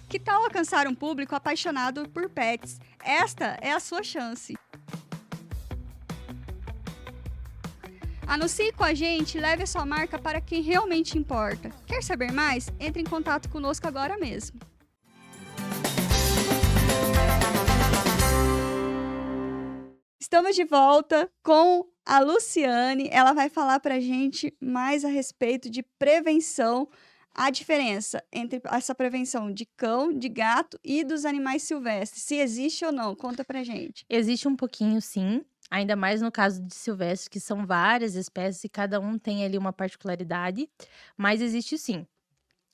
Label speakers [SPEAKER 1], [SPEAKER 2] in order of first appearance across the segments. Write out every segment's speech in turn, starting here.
[SPEAKER 1] Que tal alcançar um público apaixonado por pets? Esta é a sua chance. Anuncie com a gente e leve a sua marca para quem realmente importa. Quer saber mais? Entre em contato conosco agora mesmo. Estamos de volta com a Luciane. Ela vai falar para a gente mais a respeito de prevenção, a diferença entre essa prevenção de cão, de gato e dos animais silvestres. Se existe ou não, conta pra gente.
[SPEAKER 2] Existe um pouquinho sim, ainda mais no caso de silvestres, que são várias espécies e cada um tem ali uma particularidade, mas existe sim.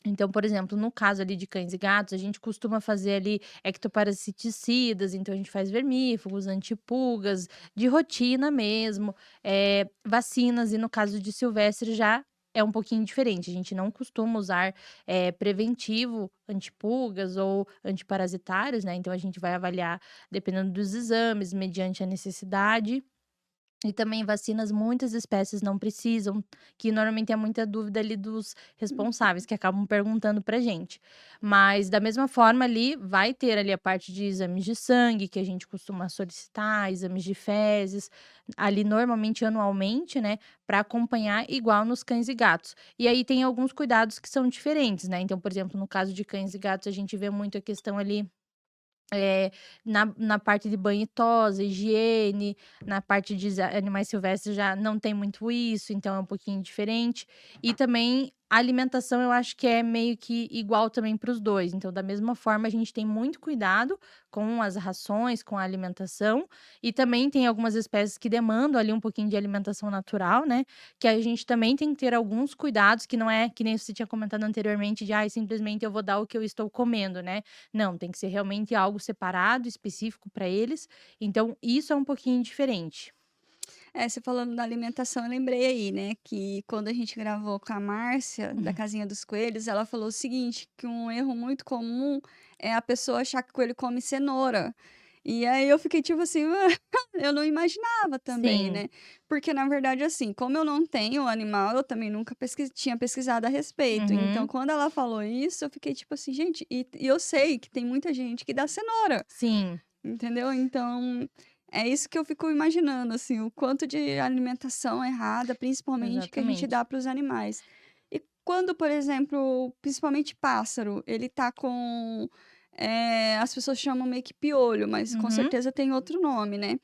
[SPEAKER 2] Então, por exemplo, no caso ali de cães e gatos, a gente costuma fazer ali ectoparasiticidas, então a gente faz vermífugos, antipulgas, de rotina mesmo, vacinas, e no caso de silvestre já é um pouquinho diferente. A gente não costuma usar preventivo, antipulgas ou antiparasitários, né? Então a gente vai avaliar dependendo dos exames, mediante a necessidade. E também vacinas muitas espécies não precisam, que normalmente é muita dúvida ali dos responsáveis, que acabam perguntando pra gente. Mas da mesma forma ali, vai ter ali a parte de exames de sangue, que a gente costuma solicitar, exames de fezes, ali normalmente anualmente, né, para acompanhar igual nos cães e gatos. E aí tem alguns cuidados que são diferentes, né, então, por exemplo, no caso de cães e gatos, a gente vê muito a questão ali na parte de banho e tosa, higiene, na parte de animais silvestres já não tem muito isso, então é um pouquinho diferente. E também a alimentação eu acho que é meio que igual também para os 2, então da mesma forma a gente tem muito cuidado com as rações, com a alimentação, e também tem algumas espécies que demandam ali um pouquinho de alimentação natural, né, que a gente também tem que ter alguns cuidados, que não é que nem você tinha comentado anteriormente de: "Ai, simplesmente eu vou dar o que eu estou comendo", né. Não, tem que ser realmente algo separado, específico para eles, então isso é um pouquinho diferente.
[SPEAKER 1] Você falando da alimentação, eu lembrei aí, né, que quando a gente gravou com a Márcia, da
[SPEAKER 2] Uhum.
[SPEAKER 1] Casinha dos Coelhos, ela falou o seguinte, que um erro muito comum é a pessoa achar que o coelho come cenoura. E aí eu fiquei tipo assim, eu não imaginava também,
[SPEAKER 2] Sim.
[SPEAKER 1] né? Porque na verdade, assim, como eu não tenho animal, eu também nunca tinha pesquisado a respeito. Então,
[SPEAKER 2] Uhum.
[SPEAKER 1] quando ela falou isso, eu fiquei tipo assim, gente, e eu sei que tem muita gente que dá cenoura.
[SPEAKER 2] Sim,
[SPEAKER 1] Entendeu? Então, é isso que eu fico imaginando, assim, o quanto de alimentação errada, principalmente, que a gente
[SPEAKER 2] exatamente.
[SPEAKER 1] dá para os animais. E quando, por exemplo, principalmente pássaro, ele tá com, as pessoas chamam meio que piolho, mas com
[SPEAKER 2] Uhum.
[SPEAKER 1] certeza tem outro nome, né.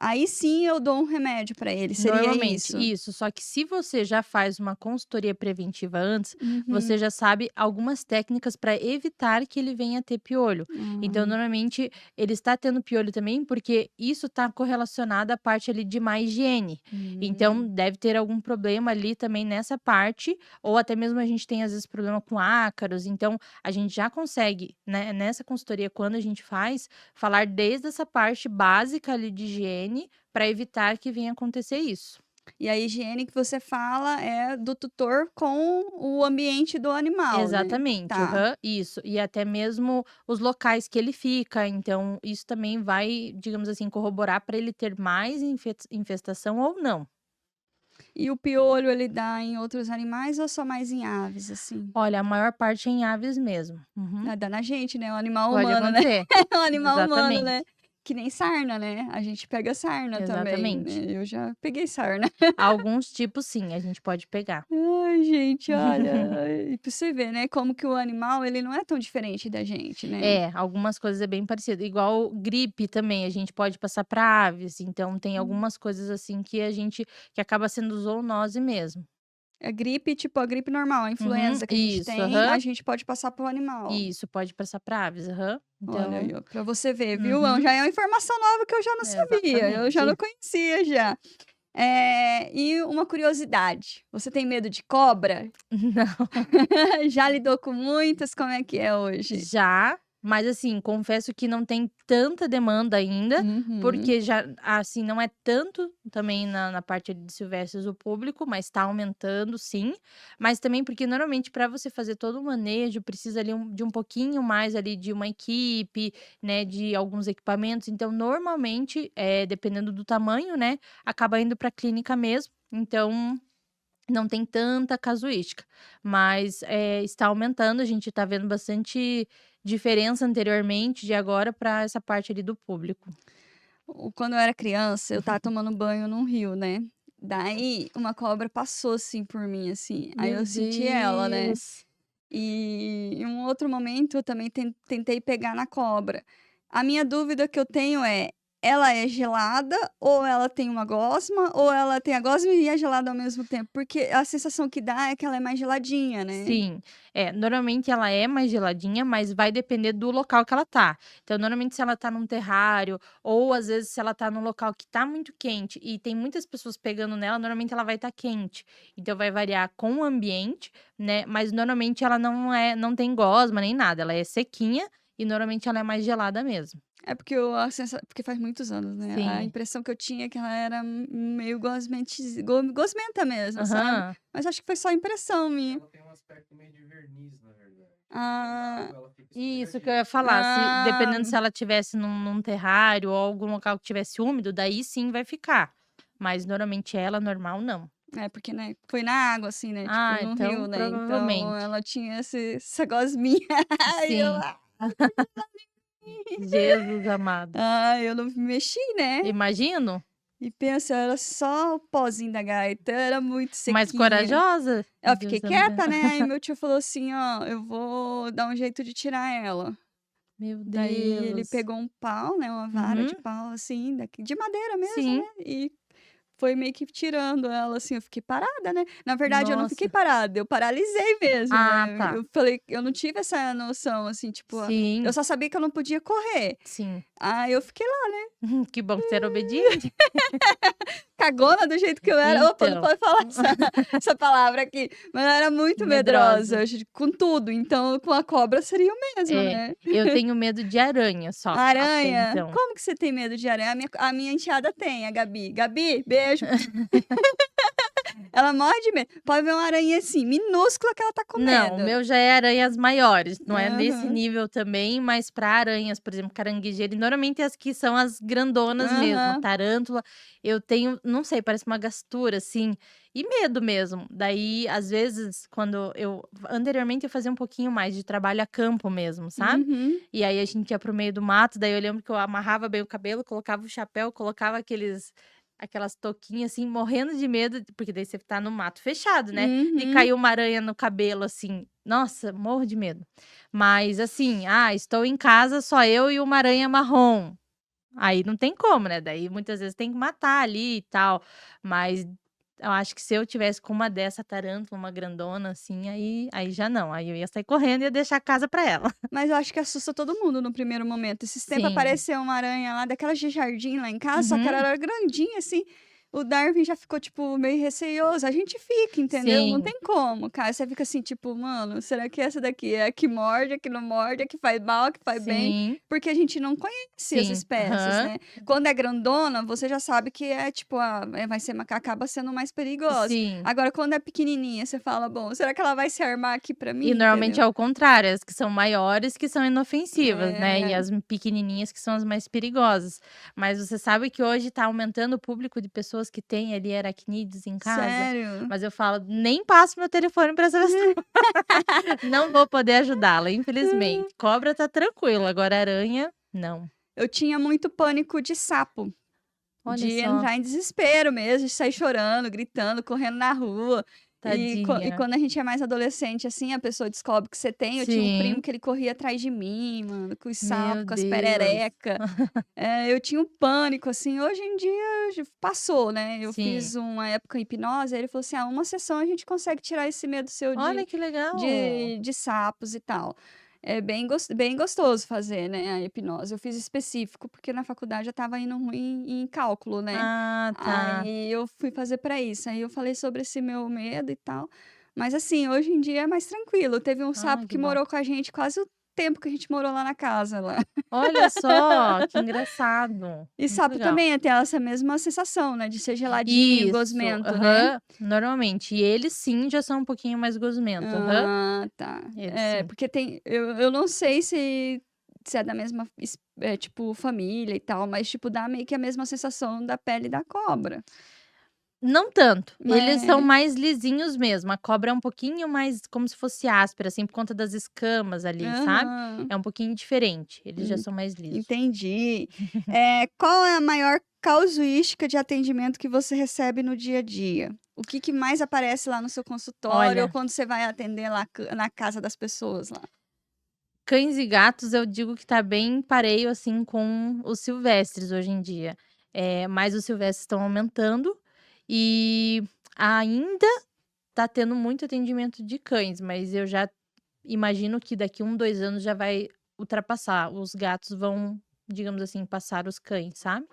[SPEAKER 1] Aí sim eu dou um remédio para ele, seria
[SPEAKER 2] Normalmente,
[SPEAKER 1] isso?
[SPEAKER 2] isso. Só que se você já faz uma consultoria preventiva antes, você
[SPEAKER 1] Uhum.
[SPEAKER 2] já sabe algumas técnicas para evitar que ele venha a ter piolho. Então,
[SPEAKER 1] Hum.
[SPEAKER 2] normalmente, ele está tendo piolho também porque isso está correlacionado à parte ali de má higiene. Então,
[SPEAKER 1] Hum.
[SPEAKER 2] deve ter algum problema ali também nessa parte, ou até mesmo a gente tem às vezes problema com ácaros. Então, a gente já consegue, né, nessa consultoria, quando a gente faz, falar desde essa parte básica ali de higiene para evitar que venha acontecer isso.
[SPEAKER 1] E a higiene que você fala é do tutor com o ambiente do animal, né?
[SPEAKER 2] Exatamente,
[SPEAKER 1] Tá.
[SPEAKER 2] aham, isso. E até mesmo os locais que ele fica, então isso também vai, digamos assim, corroborar para ele ter mais infestação ou não.
[SPEAKER 1] E o piolho ele dá em outros animais ou só mais em aves, assim?
[SPEAKER 2] Olha, a maior parte é em aves mesmo. Uhum.
[SPEAKER 1] Ah, dá na gente, né, o animal
[SPEAKER 2] Pode
[SPEAKER 1] humano, né.
[SPEAKER 2] acontecer.
[SPEAKER 1] O animal humano, né.
[SPEAKER 2] Exatamente,
[SPEAKER 1] Que nem sarna, né, a gente pega sarna também,
[SPEAKER 2] exatamente.
[SPEAKER 1] né, eu já peguei sarna.
[SPEAKER 2] Alguns tipos sim, a gente pode pegar.
[SPEAKER 1] Ai, gente, olha, e pra você ver, né, como que o animal ele não é tão diferente da gente, né.
[SPEAKER 2] É, algumas coisas é bem parecido. Igual gripe também, a gente pode passar para aves, então tem
[SPEAKER 1] Hum.
[SPEAKER 2] algumas coisas assim que a gente que acaba sendo zoonose mesmo.
[SPEAKER 1] A gripe, tipo a gripe normal, a
[SPEAKER 2] Uhum,
[SPEAKER 1] influenza que a gente
[SPEAKER 2] isso,
[SPEAKER 1] tem, a
[SPEAKER 2] aham.
[SPEAKER 1] gente pode passar para o animal.
[SPEAKER 2] Isso, pode passar para aves, aham.
[SPEAKER 1] Olha aí,
[SPEAKER 2] Então
[SPEAKER 1] ó, pra você ver, viu,
[SPEAKER 2] uhum,
[SPEAKER 1] já é uma informação nova que eu já não sabia, eu já não
[SPEAKER 2] exatamente.
[SPEAKER 1] conhecia já. E uma curiosidade, você tem medo de cobra?
[SPEAKER 2] Não.
[SPEAKER 1] Já lidou com muitas? Como é que é hoje?
[SPEAKER 2] Já, mas assim, confesso que não tem tanta demanda ainda,
[SPEAKER 1] Uhum.
[SPEAKER 2] porque já assim, não é tanto também na parte ali de silvestres o público, mas tá aumentando sim, mas também porque normalmente para você fazer todo o manejo precisa ali de um pouquinho mais ali de uma equipe, né, de alguns equipamentos, então normalmente, dependendo do tamanho, né, acaba indo pra clínica mesmo, então não tem tanta casuística, mas, está aumentando, a gente está vendo bastante, diferença anteriormente de agora pra essa parte ali do público?
[SPEAKER 1] Quando eu era criança, eu estava tomando banho num rio, né? Daí uma cobra passou assim por mim, assim. Aí
[SPEAKER 2] Meu
[SPEAKER 1] eu senti ela, né?
[SPEAKER 2] Deus!
[SPEAKER 1] E em um outro momento eu também tentei pegar na cobra. A minha dúvida que eu tenho é: ela é gelada ou ela tem uma gosma ou ela tem a gosma e é gelada ao mesmo tempo? Porque a sensação que dá é que ela é mais geladinha, né?
[SPEAKER 2] Sim. Normalmente ela é mais geladinha, mas vai depender do local que ela tá. Então, normalmente, se ela tá num terrário, ou às vezes se ela tá num local que tá muito quente e tem muitas pessoas pegando nela, normalmente ela vai estar quente. Então, vai variar com o ambiente, né? Mas normalmente ela não tem gosma nem nada, ela é sequinha e normalmente ela é mais gelada mesmo.
[SPEAKER 1] É porque porque faz muitos anos, né? A
[SPEAKER 2] Sim.
[SPEAKER 1] impressão que eu tinha é que ela era meio gosmenta mesmo, sabe?
[SPEAKER 2] Aham.
[SPEAKER 1] Mas acho que foi só impressão minha.
[SPEAKER 3] Ela tem um aspecto meio de verniz, na verdade.
[SPEAKER 1] Ah,
[SPEAKER 3] Água, ela fica
[SPEAKER 2] Isso que eu
[SPEAKER 3] escorregadia.
[SPEAKER 2] ia falar, se
[SPEAKER 1] ah,
[SPEAKER 2] dependendo se ela tivesse num terrário ou algum local que tivesse úmido, daí sim vai ficar. Mas normalmente ela, normal, não.
[SPEAKER 1] é porque, né, foi na água, assim, né? Tipo,
[SPEAKER 2] Ah,
[SPEAKER 1] no rio,
[SPEAKER 2] então
[SPEAKER 1] né? Então
[SPEAKER 2] provavelmente.
[SPEAKER 1] ela tinha essa gosminha. Ai, eu,
[SPEAKER 2] Sim. Jesus amado.
[SPEAKER 1] eu não me mexi, né?
[SPEAKER 2] Imagino,
[SPEAKER 1] E pensa, era só o pozinho da gaita, era muito
[SPEAKER 2] mas
[SPEAKER 1] sequinha.
[SPEAKER 2] corajosa.
[SPEAKER 1] Eu fiquei
[SPEAKER 2] Deus é
[SPEAKER 1] quieta, né? Aí meu tio falou assim: ó, eu vou dar um jeito de tirar ela.
[SPEAKER 2] Meu
[SPEAKER 1] Daí ele
[SPEAKER 2] Deus.
[SPEAKER 1] pegou um pau, né, uma vara de
[SPEAKER 2] Uhum.
[SPEAKER 1] pau, assim, de madeira mesmo,
[SPEAKER 2] Sim.
[SPEAKER 1] né, e foi meio que tirando ela, assim, eu fiquei parada, né. Na verdade eu não fiquei
[SPEAKER 2] Nossa.
[SPEAKER 1] parada, eu paralisei mesmo,
[SPEAKER 2] Ah,
[SPEAKER 1] né.
[SPEAKER 2] tá.
[SPEAKER 1] Eu falei eu não tive essa noção, assim, tipo, eu
[SPEAKER 2] Sim,
[SPEAKER 1] só sabia que eu não podia correr.
[SPEAKER 2] sim.
[SPEAKER 1] Aí eu fiquei lá,
[SPEAKER 2] Que bom que você era obediente.
[SPEAKER 1] cagona do jeito que eu era. Opa, não
[SPEAKER 2] Então.
[SPEAKER 1] pode falar essa palavra aqui, mas eu era muito medrosa,
[SPEAKER 2] Medrosa.
[SPEAKER 1] com tudo, então com a cobra seria o mesmo,
[SPEAKER 2] É,
[SPEAKER 1] né.
[SPEAKER 2] eu tenho medo de aranha só, até
[SPEAKER 1] Aranha?
[SPEAKER 2] então.
[SPEAKER 1] Como que você tem medo de aranha? A minha enteada tem, a Gabi. Gabi, beijo. Ela morre de medo. Pode ver uma aranha assim, minúscula que ela tá com
[SPEAKER 2] Não, o
[SPEAKER 1] medo.
[SPEAKER 2] meu já é aranhas maiores, não é nesse
[SPEAKER 1] Aham,
[SPEAKER 2] nível também, mas para aranhas, por exemplo, caranguejeira, e normalmente as que são as grandonas mesmo,
[SPEAKER 1] aham.
[SPEAKER 2] tarântula, eu tenho, não sei, parece uma gastura, assim, e medo mesmo. Daí, às vezes, anteriormente eu fazia um pouquinho mais de trabalho a campo mesmo, sabe?
[SPEAKER 1] Uhum.
[SPEAKER 2] E aí a gente ia pro meio do mato, daí eu lembro que eu amarrava bem o cabelo, colocava o chapéu, colocava aquelas touquinhas, assim, morrendo de medo, porque daí você tá no mato fechado, né? De
[SPEAKER 1] Uhum.
[SPEAKER 2] cair uma aranha no cabelo, assim. Nossa, morro de medo. Mas assim, estou em casa, só eu e uma aranha marrom. Aí não tem como, né? Daí muitas vezes tem que matar ali e tal. Mas eu acho que se eu tivesse com uma dessa tarântula, uma grandona, assim, aí já não. Aí eu ia sair correndo e ia deixar a casa pra ela.
[SPEAKER 1] Mas eu acho que assusta todo mundo no primeiro momento. Esses tempos
[SPEAKER 2] Sim.
[SPEAKER 1] apareceu uma aranha lá, daquelas de jardim lá em casa, só que ela
[SPEAKER 2] Uhum.
[SPEAKER 1] era grandinha, assim. O Darwin já ficou, tipo, meio receioso. A gente fica, entendeu? Não
[SPEAKER 2] Sim,
[SPEAKER 1] tem como, cara. Você fica assim, tipo, mano, será que essa daqui é a que morde, a que não morde, a que faz mal, a que faz bem?
[SPEAKER 2] sim,
[SPEAKER 1] Porque a gente não conhece as
[SPEAKER 2] sim.
[SPEAKER 1] espécies,
[SPEAKER 2] Aham.
[SPEAKER 1] né? Quando é grandona, você já sabe que é, tipo, vai ser, acaba sendo mais perigosa.
[SPEAKER 2] Sim.
[SPEAKER 1] Agora, quando é pequenininha, você fala, bom, será que ela vai se armar aqui pra
[SPEAKER 2] E
[SPEAKER 1] mim,
[SPEAKER 2] normalmente
[SPEAKER 1] entendeu?
[SPEAKER 2] é o contrário, as que são maiores que são inofensivas, né, e
[SPEAKER 1] É.
[SPEAKER 2] as pequenininhas que são as mais perigosas. Mas você sabe que hoje tá aumentando o público de pessoas que têm ali aracnídeos em casa?
[SPEAKER 1] Sério?
[SPEAKER 2] Mas eu falo: "Nem passo meu telefone pra essa pessoa, não vou poder ajudá-la, infelizmente". Cobra tá tranquilo, agora aranha, não.
[SPEAKER 1] Eu tinha muito pânico de sapo,
[SPEAKER 2] Olha
[SPEAKER 1] de
[SPEAKER 2] só,
[SPEAKER 1] entrar em desespero mesmo, de sair chorando, gritando, correndo na rua. E
[SPEAKER 2] tadinha.
[SPEAKER 1] quando a gente é mais adolescente, assim, a pessoa descobre que você tem. Eu tinha um primo
[SPEAKER 2] Sim,
[SPEAKER 1] que ele corria atrás de mim, mano, com os sapos,
[SPEAKER 2] meu
[SPEAKER 1] com as
[SPEAKER 2] Deus.
[SPEAKER 1] perereca. Eu tinha um pânico, assim. Hoje em dia passou, né? Eu
[SPEAKER 2] Sim.
[SPEAKER 1] fiz uma época em hipnose, aí ele falou assim: uma sessão a gente consegue tirar esse medo seu
[SPEAKER 2] Olha
[SPEAKER 1] de
[SPEAKER 2] que legal.
[SPEAKER 1] de sapos e tal. É bem gostoso fazer, né, a hipnose. Eu fiz específico, porque na faculdade eu estava indo ruim em cálculo, né.
[SPEAKER 2] Ah, tá.
[SPEAKER 1] Aí eu fui fazer para isso. Aí eu falei sobre esse meu medo e tal. Mas assim, hoje em dia é mais tranquilo. Teve um
[SPEAKER 2] Ah,
[SPEAKER 1] sapo
[SPEAKER 2] que
[SPEAKER 1] que
[SPEAKER 2] bom.
[SPEAKER 1] morou com a gente quase o tempo que a gente morou lá na casa lá.
[SPEAKER 2] Olha só, que engraçado.
[SPEAKER 1] E
[SPEAKER 2] Muito
[SPEAKER 1] sapo
[SPEAKER 2] legal.
[SPEAKER 1] também tem essa mesma sensação, né, de ser geladinho,
[SPEAKER 2] Isso,
[SPEAKER 1] gosmento, né.
[SPEAKER 2] aham, normalmente. E eles sim já são um pouquinho mais gosmento, aham,
[SPEAKER 1] Ah, tá.
[SPEAKER 2] eles
[SPEAKER 1] É,
[SPEAKER 2] sim.
[SPEAKER 1] porque eu não sei se é da mesma tipo, família e tal, mas, tipo, dá meio que a mesma sensação da pele da cobra.
[SPEAKER 2] Não tanto. Eles são
[SPEAKER 1] Mas
[SPEAKER 2] mais lisinhos mesmo. A cobra é um pouquinho mais como se fosse áspera, assim, por conta das escamas ali, sabe?
[SPEAKER 1] aham.
[SPEAKER 2] É um pouquinho diferente. Eles já
[SPEAKER 1] En
[SPEAKER 2] são mais lisos.
[SPEAKER 1] entendi. Qual é a maior casuística de atendimento que você recebe no dia a dia? O que que mais aparece lá no seu consultório ou
[SPEAKER 2] Olha,
[SPEAKER 1] quando você vai atender lá na casa das pessoas lá?
[SPEAKER 2] cães e gatos eu digo que tá bem pareio, assim, com os silvestres hoje em dia. Mas os silvestres estão aumentando e ainda tá tendo muito atendimento de cães, mas eu já imagino que daqui 1, 2 anos já vai ultrapassar. Os gatos vão, digamos assim, passar os cães, sabe?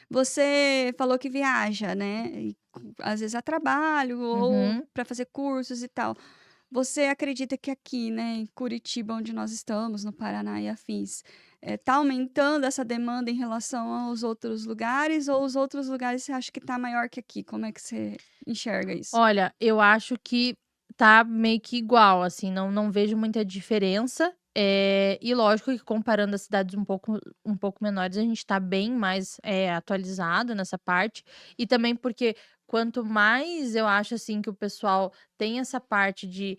[SPEAKER 1] Você falou que viaja, né, às vezes a trabalho ou
[SPEAKER 2] Uhum.
[SPEAKER 1] para fazer cursos e tal. Você acredita que aqui, né, em Curitiba, onde nós estamos, no Paraná e afins, tá aumentando essa demanda em relação aos outros lugares ou os outros lugares você acha que tá maior que aqui? Como é que você enxerga isso?
[SPEAKER 2] Olha, eu acho que tá meio que igual, assim, não vejo muita diferença. E lógico que comparando as cidades um pouco menores, a gente tá bem mais, atualizado nessa parte. E também porque quanto mais eu acho, assim, que o pessoal tem essa parte de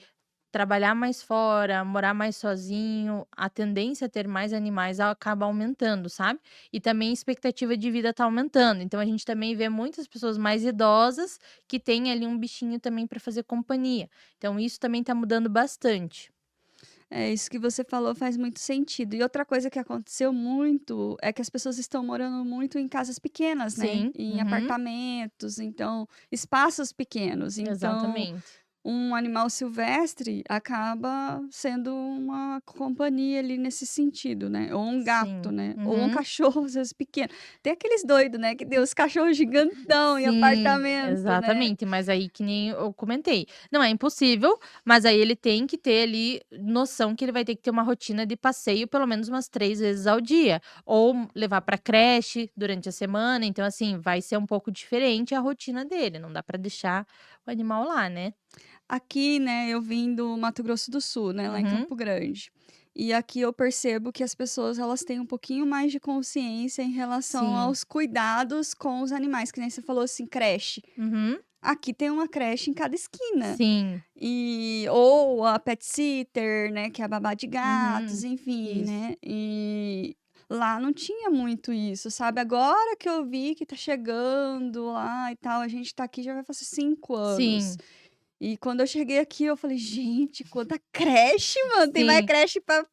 [SPEAKER 2] trabalhar mais fora, morar mais sozinho, a tendência a ter mais animais acaba aumentando, sabe. E também a expectativa de vida tá aumentando, então a gente também vê muitas pessoas mais idosas que têm ali um bichinho também para fazer companhia. Então isso também tá mudando bastante.
[SPEAKER 1] É, isso que você falou faz muito sentido. E outra coisa que aconteceu muito é que as pessoas estão morando muito em casas pequenas, né,
[SPEAKER 2] Sim,
[SPEAKER 1] em
[SPEAKER 2] uhum,
[SPEAKER 1] apartamentos, então espaços pequenos. Então
[SPEAKER 2] exatamente.
[SPEAKER 1] um animal silvestre acaba sendo uma companhia ali nesse sentido, né, ou um gato,
[SPEAKER 2] Sim,
[SPEAKER 1] né, ou um
[SPEAKER 2] uhum.
[SPEAKER 1] cachorro às vezes pequeno. Tem aqueles doidos, né, que tem os cachorros gigantão em
[SPEAKER 2] Sim,
[SPEAKER 1] apartamento, né.
[SPEAKER 2] exatamente, mas aí que nem eu comentei, não é impossível, mas aí ele tem que ter ali noção que ele vai ter que ter uma rotina de passeio pelo menos umas 3 vezes ao dia, ou levar pra creche durante a semana, então assim, vai ser um pouco diferente a rotina dele, não dá pra deixar o animal lá, né.
[SPEAKER 1] Aqui, né, eu vim do Mato Grosso do Sul, né, lá em
[SPEAKER 2] Uhum,
[SPEAKER 1] Campo Grande. E aqui eu percebo que as pessoas elas têm um pouquinho mais de consciência em relação
[SPEAKER 2] sim,
[SPEAKER 1] aos cuidados com os animais, que nem você falou assim, creche.
[SPEAKER 2] uhum,
[SPEAKER 1] Aqui tem uma creche em cada esquina.
[SPEAKER 2] sim,
[SPEAKER 1] Ou a pet sitter, né, que é a babá de gatos,
[SPEAKER 2] uhum,
[SPEAKER 1] enfim,
[SPEAKER 2] isso,
[SPEAKER 1] né. E lá não tinha muito isso, sabe. Agora que eu vi que tá chegando lá e tal, a gente tá aqui já vai fazer 5 anos.
[SPEAKER 2] sim,
[SPEAKER 1] E quando eu cheguei aqui eu falei: "Gente, quanta creche, mano, tem mais
[SPEAKER 2] sim.
[SPEAKER 1] creche pra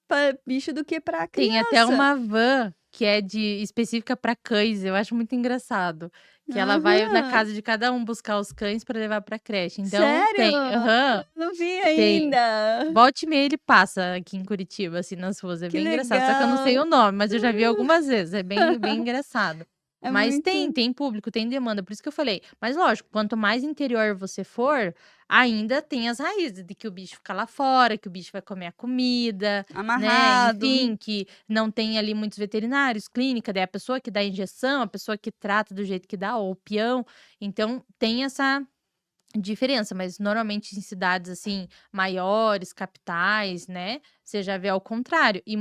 [SPEAKER 1] bicho do que pra
[SPEAKER 2] Tem até
[SPEAKER 1] criança".
[SPEAKER 2] uma van que é de específica para cães, eu acho muito engraçado, que ela vai na
[SPEAKER 1] Aham.
[SPEAKER 2] casa de cada um buscar os cães para levar pra creche, então
[SPEAKER 1] Sério?
[SPEAKER 2] tem aham,
[SPEAKER 1] Não vi
[SPEAKER 2] tem.
[SPEAKER 1] ainda.
[SPEAKER 2] Volta e meia ele passa aqui em Curitiba, assim, nas ruas, é
[SPEAKER 1] Que
[SPEAKER 2] bem engraçado, só que eu não sei o
[SPEAKER 1] legal.
[SPEAKER 2] nome, mas eu já vi algumas vezes, é bem bem engraçado.
[SPEAKER 1] É
[SPEAKER 2] Mas
[SPEAKER 1] muito
[SPEAKER 2] tem público, tem demanda, por isso que eu falei. Mas lógico, quanto mais interior você for, ainda tem as raízes de que o bicho fica lá fora, que o bicho vai comer a comida, né,
[SPEAKER 1] amarrado.
[SPEAKER 2] enfim, que não tem ali muitos veterinários, clínica, daí a pessoa que dá a injeção, a pessoa que trata do jeito que dá, ou o peão, então tem essa diferença, mas normalmente em cidades, assim, maiores, capitais, né, você já vê ao contrário. E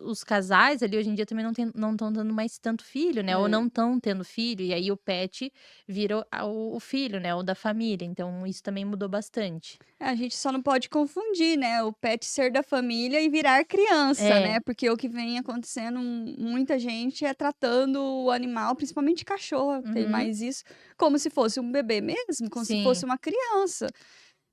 [SPEAKER 2] os casais ali hoje em dia também não estão dando mais tanto filho, né, ou
[SPEAKER 1] É.
[SPEAKER 2] não estão tendo filho, e aí o pet vira o filho, né, o da família, então isso também mudou bastante.
[SPEAKER 1] A gente só não pode confundir, né, o pet ser da família e virar criança,
[SPEAKER 2] É,
[SPEAKER 1] né, porque o que vem acontecendo, muita gente é tratando o animal, principalmente cachorro, tem
[SPEAKER 2] uhum,
[SPEAKER 1] mais isso, como se fosse um bebê mesmo, como se fosse
[SPEAKER 2] sim,
[SPEAKER 1] uma criança.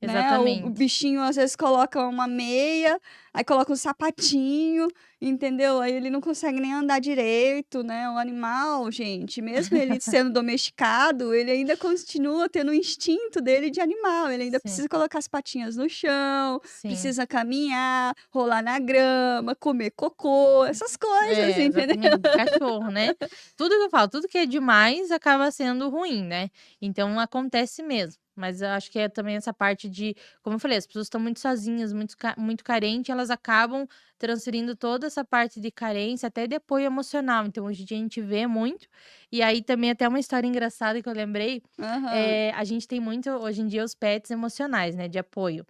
[SPEAKER 1] Né, o
[SPEAKER 2] exatamente.
[SPEAKER 1] bichinho às vezes coloca uma meia, aí coloca um sapatinho, entendeu? Aí ele não consegue nem andar direito, né, o animal, gente, mesmo ele sendo domesticado, ele ainda continua tendo o instinto dele de animal, ele ainda
[SPEAKER 2] Sim,
[SPEAKER 1] precisa colocar as patinhas no chão,
[SPEAKER 2] sim.
[SPEAKER 1] precisa caminhar, rolar na grama, comer cocô, essas coisas,
[SPEAKER 2] É,
[SPEAKER 1] entendeu?
[SPEAKER 2] exatamente, de cachorro, né. Tudo que eu falo, tudo que é demais acaba sendo ruim, né. Então acontece mesmo, mas eu acho que é também essa parte de como eu falei, as pessoas estão muito sozinhas, muito carente, elas acabam transferindo toda essa parte de carência, até de apoio emocional, então hoje em dia a gente vê muito. E aí também até uma história engraçada que eu lembrei,
[SPEAKER 1] Aham.
[SPEAKER 2] a gente tem muito hoje em dia os pets emocionais, né, de apoio.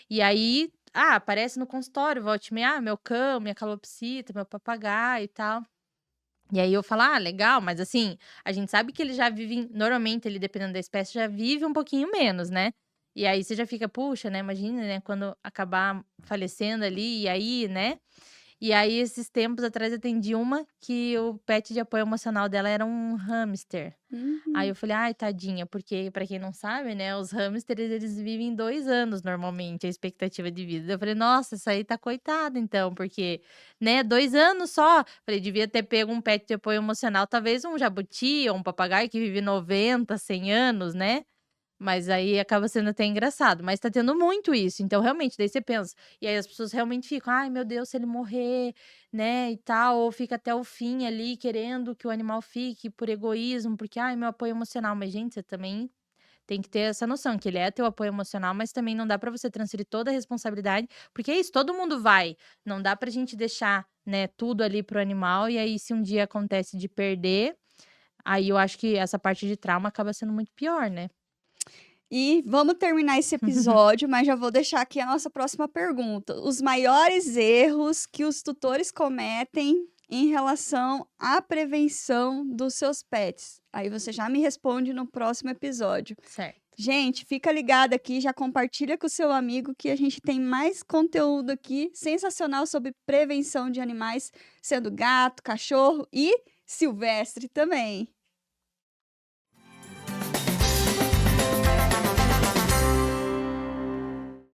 [SPEAKER 2] E aí aparece no consultório, volta e meia, meu cão, minha calopsita, meu papagaio e tal. E aí eu falo, ah, legal, mas assim, a gente sabe que eles já vivem, normalmente, ele dependendo da espécie, já vive um pouquinho menos, né? E aí você já fica, puxa, né? Imagina, né? Quando acabar falecendo ali, e aí, né? E aí, esses tempos atrás, eu atendi uma que o pet de apoio emocional dela era um hamster. Aí
[SPEAKER 1] Uhum.
[SPEAKER 2] eu falei, ai, tadinha, porque pra quem não sabe, né, os hamsters, eles vivem 2 anos normalmente, a expectativa de vida. Eu falei, nossa, isso aí tá coitada, então, porque, né, 2 anos só. Falei, devia ter pego um pet de apoio emocional, talvez um jabuti ou um papagaio que vive 90, 100 anos, né? Mas aí acaba sendo até engraçado, mas tá tendo muito isso, então realmente, daí você pensa, e aí as pessoas realmente ficam: "Ai meu Deus, se ele morrer, né, e tal", ou fica até o fim ali querendo que o animal fique por egoísmo, porque: "Ai, meu apoio emocional", mas gente, você também tem que ter essa noção que ele é teu apoio emocional, mas também não dá pra você transferir toda a responsabilidade, porque é isso, todo mundo vai, não dá pra gente deixar, né, tudo ali para o animal, e aí se um dia acontece de perder, aí eu acho que essa parte de trauma acaba sendo muito pior, né.
[SPEAKER 1] E vamos terminar esse episódio, mas já vou deixar aqui a nossa próxima pergunta. Os maiores erros que os tutores cometem em relação à prevenção dos seus pets. Aí você já me responde no próximo episódio.
[SPEAKER 2] Certo.
[SPEAKER 1] Gente, fica ligado aqui, já compartilha com o seu amigo que a gente tem mais conteúdo aqui sensacional sobre prevenção de animais, sendo gato, cachorro e silvestre também.